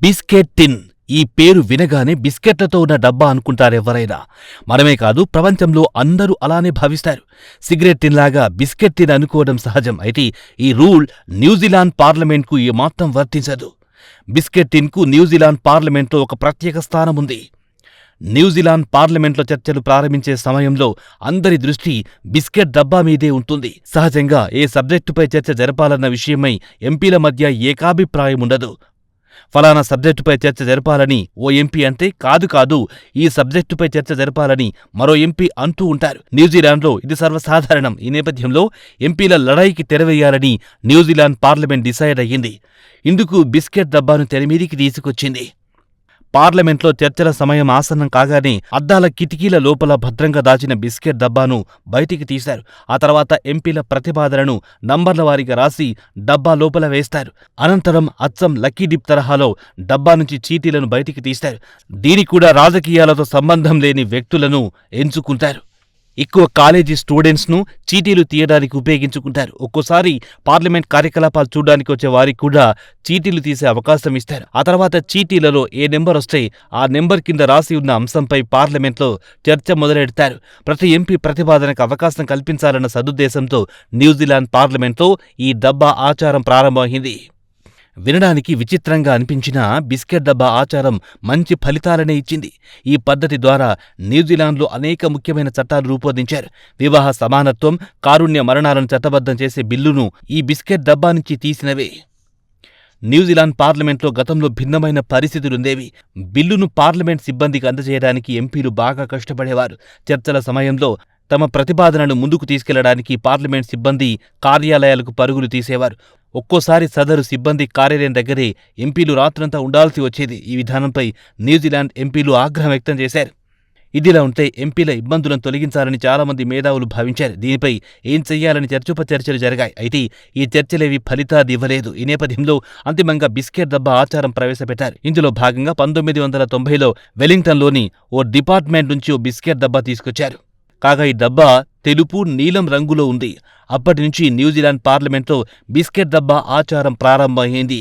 Biscuit టిన్. ఈ పేరు వినగానే బిస్కెట్లతో ఉన్న డబ్బా అనుకుంటారెవరైనా. మనమే కాదు, ప్రపంచంలో అందరూ అలానే భావిస్తారు. సిగరెట్ టిన్ లాగా బిస్కెట్ టిన్ అనుకోవడం సహజం. అయితే ఈ రూల్ న్యూజిలాండ్ పార్లమెంట్కు ఏమాత్రం వర్తించదు. బిస్కెట్ టిన్కు న్యూజిలాండ్ పార్లమెంట్లో ఒక ప్రత్యేక స్థానముంది. న్యూజిలాండ్ పార్లమెంట్లో చర్చలు ప్రారంభించే సమయంలో అందరి దృష్టి బిస్కెట్ డబ్బా మీదే ఉంటుంది. సహజంగా ఏ సబ్జెక్టుపై చర్చ జరపాలన్న విషయమై ఎంపీల మధ్య ఏకాభిప్రాయముండదు. ఫలానా సబ్జెక్టుపై చర్చ జరపాలని ఓ ఎంపీ అంటే, కాదు ఈ సబ్జెక్టుపై చర్చ జరపాలని మరో ఎంపీ అంటూ ఉంటారు. న్యూజిలాండ్లో ఇది సర్వసాధారణం. ఈ నేపథ్యంలో ఎంపీల లడాయికి తెరవేయాలని న్యూజిలాండ్ పార్లమెంట్ డిసైడ్ అయ్యింది. ఇందుకు బిస్కెట్ డబ్బాను తెరమీదికి తీసుకొచ్చింది. పార్లమెంట్లో చర్చల సమయం ఆసన్నం కాగానే అద్దాల కిటికీల లోపల భద్రంగా దాచిన బిస్కెట్ డబ్బాను బయటికి తీశారు. ఆ తర్వాత ఎంపీల ప్రతిపాదనను నంబర్ల వారీగా రాసి డబ్బా లోపల వేస్తారు. అనంతరం అచ్చం లక్కీ డిప్ తరహాలో డబ్బా నుంచి చీటీలను బయటికి తీస్తారు. దీనికి కూడా రాజకీయాలతో సంబంధం లేని వ్యక్తులను ఎంచుకుంటారు. ఎక్కువ కాలేజీ స్టూడెంట్స్ను చీటీలు తీయడానికి ఉపయోగించుకుంటారు. ఒక్కోసారి పార్లమెంట్ కార్యకలాపాలు చూడ్డానికి వచ్చే వారికి కూడా చీటీలు తీసే అవకాశం ఇస్తారు. ఆ తర్వాత చీటీలలో ఏ నెంబర్ వస్తే ఆ నెంబర్ కింద రాసి ఉన్న అంశంపై పార్లమెంట్లో చర్చ మొదలెడతారు. ప్రతి ఎంపీ ప్రతిపాదనకు అవకాశం కల్పించాలన్న సదుద్దేశంతో న్యూజిలాండ్ పార్లమెంట్లో ఈ డబ్బా ఆచారం ప్రారంభమైంది. వినడానికి విచిత్రంగా అనిపించిన బిస్కెట్ డబ్బా ఆచారం మంచి ఫలితాలనే ఇచ్చింది. ఈ పద్ధతి ద్వారా న్యూజిలాండ్లో అనేక ముఖ్యమైన చట్టాలు రూపొందించారు. వివాహ సమానత్వం, కారుణ్య మరణాలను చట్టబద్ధం చేసే బిల్లును ఈ బిస్కెట్ డబ్బా నుంచి తీసినవే. న్యూజిలాండ్ పార్లమెంట్లో గతంలో భిన్నమైన పరిస్థితులుండేవి. బిల్లును పార్లమెంట్ సిబ్బందికి అందజేయడానికి ఎంపీలు బాగా కష్టపడేవారు. చర్చల సమయంలో తమ ప్రతిపాదనను ముందుకు తీసుకెళ్లడానికి పార్లమెంట్ సిబ్బంది కార్యాలయాలకు పరుగులు తీసేవారు. ఒక్కోసారి సదరు సిబ్బంది కార్యాలయం దగ్గరే ఎంపీలు రాత్రంతా ఉండాల్సి వచ్చేది. ఈ విధానంపై న్యూజిలాండ్ ఎంపీలు ఆగ్రహం వ్యక్తం చేశారు. ఇదిలా ఉంటే ఎంపీల ఇబ్బందులను తొలగించాలని చాలామంది మేధావులు భావించారు. దీనిపై ఏం చెయ్యాలని చర్చోపచర్చలు జరిగాయి. అయితే ఈ చర్చలేవి ఫలితాదివ్వలేదు. ఈ నేపథ్యంలో అంతిమంగా బిస్కెట్ డబ్బా ఆచారం ప్రవేశపెట్టారు. ఇందులో భాగంగా 1990లో వెలింగ్టన్లోని ఓ డిపార్ట్మెంట్ నుంచి ఓ బిస్కెట్ డబ్బా తీసుకొచ్చారు. కాగా ఈ డబ్బా తెలుపు, నీలం రంగులో ఉంది. అప్పటి నుంచి న్యూజిలాండ్ పార్లమెంట్లో బిస్కెట్ డబ్బా ఆచారం ప్రారంభమైంది.